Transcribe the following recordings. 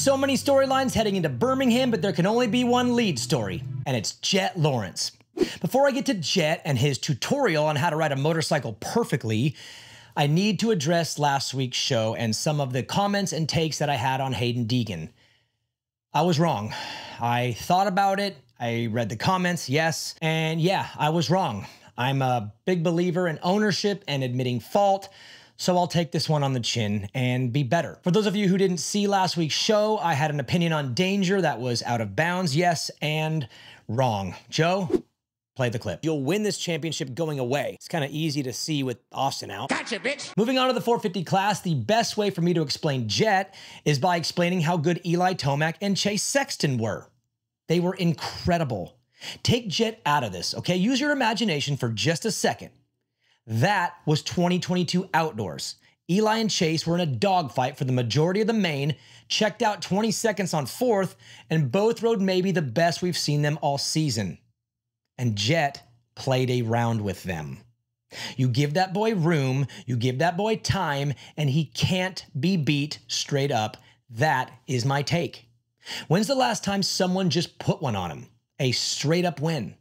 So many storylines heading into Birmingham, but there can only be one lead story, and it's Jet Lawrence. Before I get to Jet and his tutorial on how to ride a motorcycle perfectly, I need to address last week's show and some of the comments and takes that I had on Hayden Deegan. I was wrong. I thought about it, I read the comments, yes, and yeah, I was wrong. I'm a big believer in ownership and admitting fault, so I'll take this one on the chin and be better. For those of you who didn't see last week's show, I had an opinion on danger that was out of bounds, yes, and wrong. Joe, play the clip. You'll win this championship going away. It's kind of easy to see with Austin out. Gotcha, bitch! Moving on to the 450 class, the best way for me to explain Jet is by explaining how good Eli Tomac and Chase Sexton were. They were incredible. Take Jet out of this, okay? Use your imagination for just a second. That was 2022 outdoors. Eli and Chase were in a dogfight for the majority of the main, checked out 20 seconds on fourth, and both rode maybe the best we've seen them all season. And Jet played a round with them. You give that boy room, you give that boy time, and he can't be beat straight up. That is my take. When's the last time someone just put one on him? A straight up win.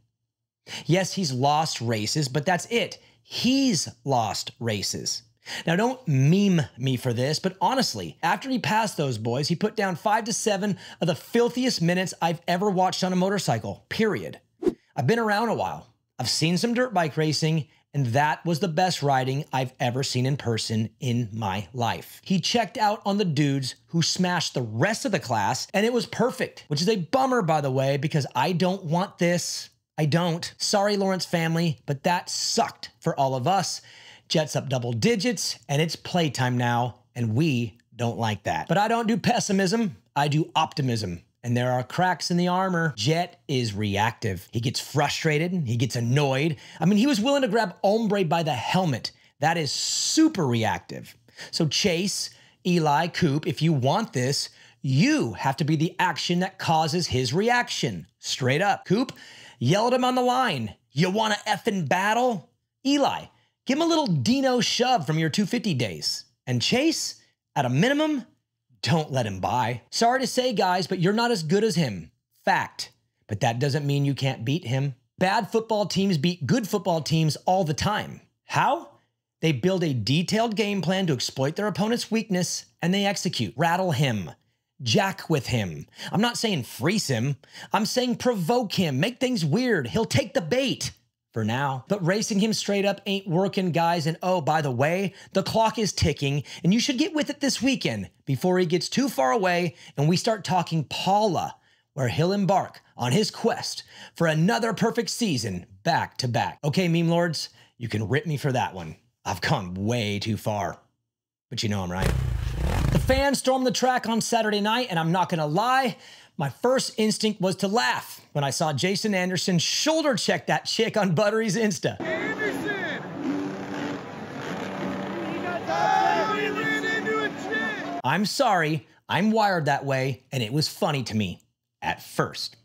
Yes, he's lost races, but that's it. He's lost races. Now, don't meme me for this, but honestly, after he passed those boys, he put down 5 to 7 of the filthiest minutes I've ever watched on a motorcycle, period. I've been around a while. I've seen some dirt bike racing, and that was the best riding I've ever seen in person in my life. He checked out on the dudes who smashed the rest of the class, and it was perfect, which is a bummer, by the way, because I don't want this. I don't. Sorry, Lawrence family, but that sucked for all of us. Jet's up double digits, and it's playtime now, and we don't like that. But I don't do pessimism, I do optimism. And there are cracks in the armor. Jet is reactive. He gets frustrated, he gets annoyed. I mean, he was willing to grab Ombre by the helmet. That is super reactive. So Chase, Eli, Coop, if you want this, you have to be the action that causes his reaction. Straight up. Coop, yell at him on the line. You want to effing battle? Eli, give him a little Dino shove from your 250 days. And Chase, at a minimum, don't let him by. Sorry to say, guys, but you're not as good as him. Fact. But that doesn't mean you can't beat him. Bad football teams beat good football teams all the time. How? They build a detailed game plan to exploit their opponent's weakness, and they execute. Rattle him. Jack with him. I'm not saying freeze him. I'm saying provoke him. Make things weird. He'll take the bait. For now. But racing him straight up ain't working, guys. And oh, by the way, the clock is ticking, and you should get with it this weekend before he gets too far away and we start talking Paula, where he'll embark on his quest for another perfect season back to back. Okay, meme lords, you can rip me for that one. I've gone way too far, but you know I'm right. The fans stormed the track on Saturday night, and I'm not gonna lie, my first instinct was to laugh when I saw Jason Anderson shoulder check that chick on Buttery's Insta. Anderson! He ran into a chick! I'm sorry, I'm wired that way, and it was funny to me at first.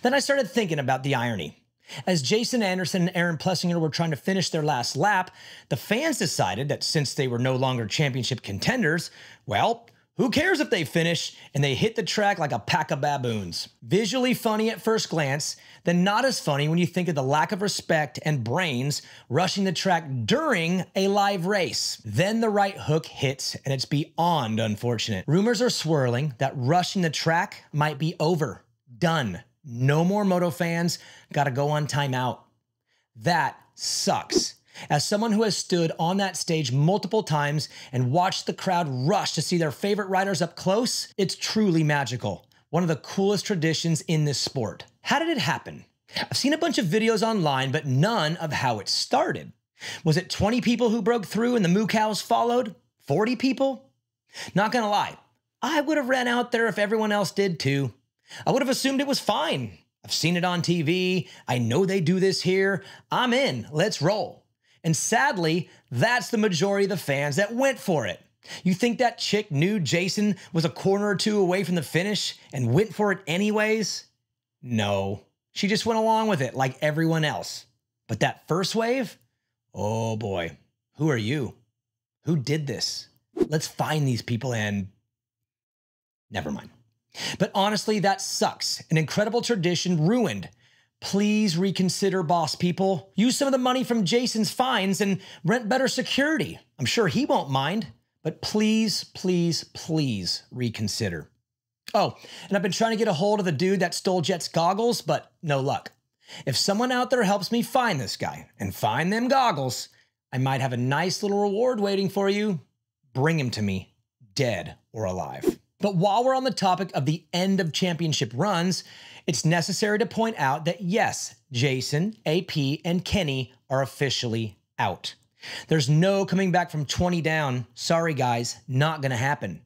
Then I started thinking about the irony. As Jason Anderson and Aaron Plessinger were trying to finish their last lap, the fans decided that since they were no longer championship contenders, well, who cares if they finish, and they hit the track like a pack of baboons. Visually funny at first glance, then not as funny when you think of the lack of respect and brains rushing the track during a live race. Then the right hook hits, and it's beyond unfortunate. Rumors are swirling that rushing the track might be over. Done. No more moto fans, gotta go on timeout. That sucks. As someone who has stood on that stage multiple times and watched the crowd rush to see their favorite riders up close, it's truly magical. One of the coolest traditions in this sport. How did it happen? I've seen a bunch of videos online, but none of how it started. Was it 20 people who broke through and the moo cows followed? 40 people? Not gonna lie, I would have ran out there if everyone else did too. I would have assumed it was fine. I've seen it on TV. I know they do this here. I'm in. Let's roll. And sadly, that's the majority of the fans that went for it. You think that chick knew Jason was a corner or two away from the finish and went for it anyways? No, she just went along with it like everyone else. But that first wave? Oh boy, who are you? Who did this? Let's find these people and never mind. But honestly, that sucks. An incredible tradition ruined. Please reconsider, boss people. Use some of the money from Jason's fines and rent better security. I'm sure he won't mind, but please, please, please reconsider. Oh, and I've been trying to get a hold of the dude that stole Jet's goggles, but no luck. If someone out there helps me find this guy and find them goggles, I might have a nice little reward waiting for you. Bring him to me, dead or alive. But while we're on the topic of the end of championship runs, it's necessary to point out that yes, Jason, AP, and Kenny are officially out. There's no coming back from 20 down. Sorry guys, not gonna happen.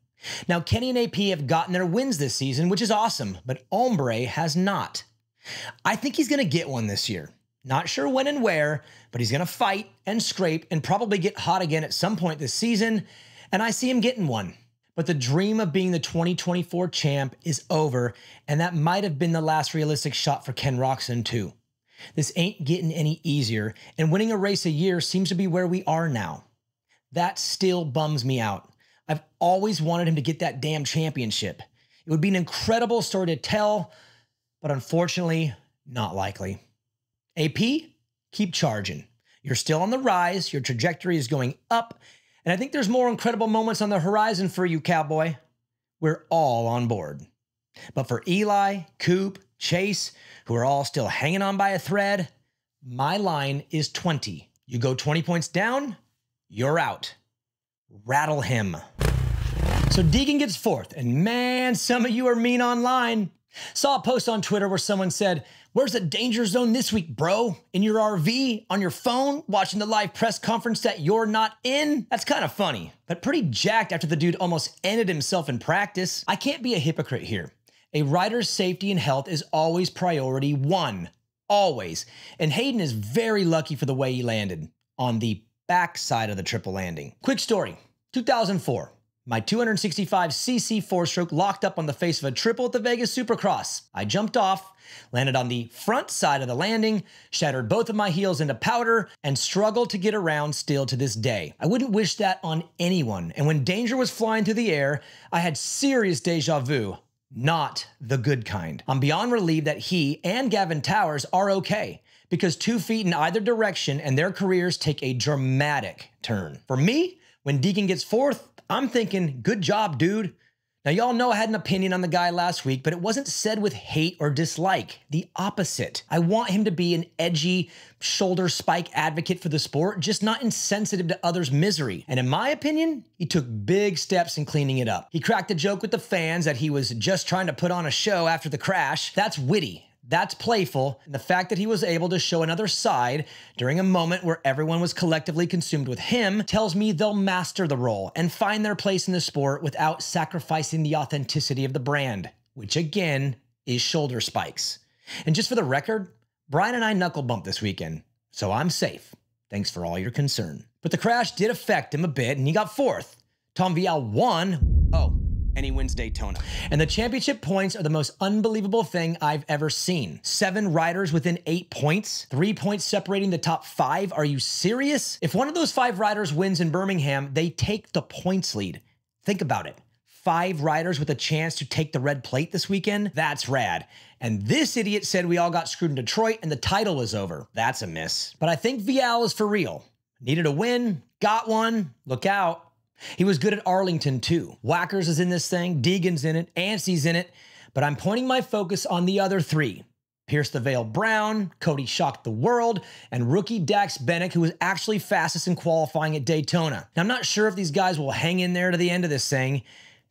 Now Kenny and AP have gotten their wins this season, which is awesome, but Ombre has not. I think he's gonna get one this year. Not sure when and where, but he's gonna fight and scrape and probably get hot again at some point this season, and I see him getting one. But the dream of being the 2024 champ is over, and that might have been the last realistic shot for Ken Roczen too. This ain't getting any easier, and winning a race a year seems to be where we are now. That still bums me out. I've always wanted him to get that damn championship. It would be an incredible story to tell, but unfortunately, not likely. AP, keep charging. You're still on the rise, your trajectory is going up, and I think there's more incredible moments on the horizon for you, cowboy. We're all on board. But for Eli, Coop, Chase, who are all still hanging on by a thread, my line is 20. You go 20 points down, you're out. Rattle him. So Deegan gets fourth, and man, some of you are mean online. Saw a post on Twitter where someone said, "Where's the danger zone this week, bro? In your RV, on your phone, watching the live press conference that you're not in?" That's kind of funny, but pretty jacked after the dude almost ended himself in practice. I can't be a hypocrite here. A rider's safety and health is always priority one. Always. And Hayden is very lucky for the way he landed on the back side of the triple landing. Quick story. 2004. My 265cc four-stroke locked up on the face of a triple at the Vegas Supercross. I jumped off, landed on the front side of the landing, shattered both of my heels into powder, and struggled to get around still to this day. I wouldn't wish that on anyone, and when danger was flying through the air, I had serious deja vu. Not the good kind. I'm beyond relieved that he and Gavin Towers are okay, because 2 feet in either direction and their careers take a dramatic turn. For me, when Deegan gets fourth, I'm thinking, good job, dude. Now, y'all know I had an opinion on the guy last week, but it wasn't said with hate or dislike. The opposite. I want him to be an edgy, shoulder spike advocate for the sport, just not insensitive to others' misery. And in my opinion, he took big steps in cleaning it up. He cracked a joke with the fans that he was just trying to put on a show after the crash. That's witty. That's playful, and the fact that he was able to show another side during a moment where everyone was collectively consumed with him tells me they'll master the role and find their place in the sport without sacrificing the authenticity of the brand, which again is shoulder spikes. And just for the record, Brian and I knuckle bumped this weekend, so I'm safe. Thanks for all your concern. But the crash did affect him a bit, and he got fourth. Tom Vial won. Oh. And he wins Daytona. And the championship points are the most unbelievable thing I've ever seen. 7 riders within 8 points, 3 points separating the top 5. Are you serious? If one of those 5 riders wins in Birmingham, they take the points lead. Think about it. 5 riders with a chance to take the red plate this weekend? That's rad. And this idiot said we all got screwed in Detroit and the title was over. That's a miss. But I think Vial is for real. Needed a win, got one, look out. He was good at Arlington too. Whackers is in this thing, Deegan's in it, Anstey's in it, but I'm pointing my focus on the other 3. Pierce the Veil Brown, Cody Shocked the World, and rookie Dax Bennick, who was actually fastest in qualifying at Daytona. Now, I'm not sure if these guys will hang in there to the end of this thing,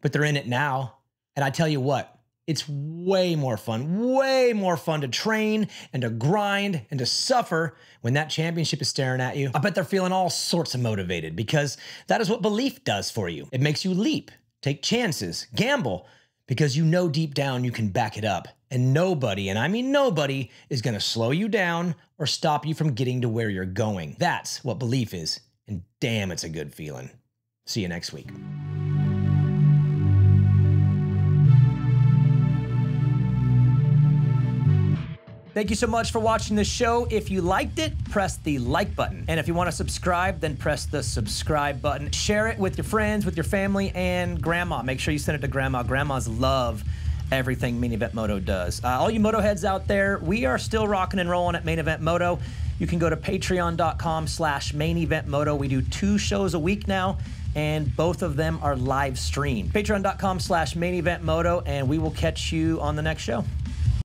but they're in it now. And I tell you what, it's way more fun to train and to grind and to suffer when that championship is staring at you. I bet they're feeling all sorts of motivated because that is what belief does for you. It makes you leap, take chances, gamble, because you know deep down you can back it up. And nobody, and I mean nobody, is gonna slow you down or stop you from getting to where you're going. That's what belief is, and damn, it's a good feeling. See you next week. Thank you so much for watching the show. If you liked it, press the like button. And if you want to subscribe, then press the subscribe button. Share it with your friends, with your family, and grandma. Make sure you send it to grandma. Grandmas love everything Main Event Moto does. All you Motoheads out there, we are still rocking and rolling at Main Event Moto. You can go to patreon.com/Main Event Moto. We do 2 shows a week now, and both of them are live streamed. Patreon.com/Main Event Moto, and we will catch you on the next show.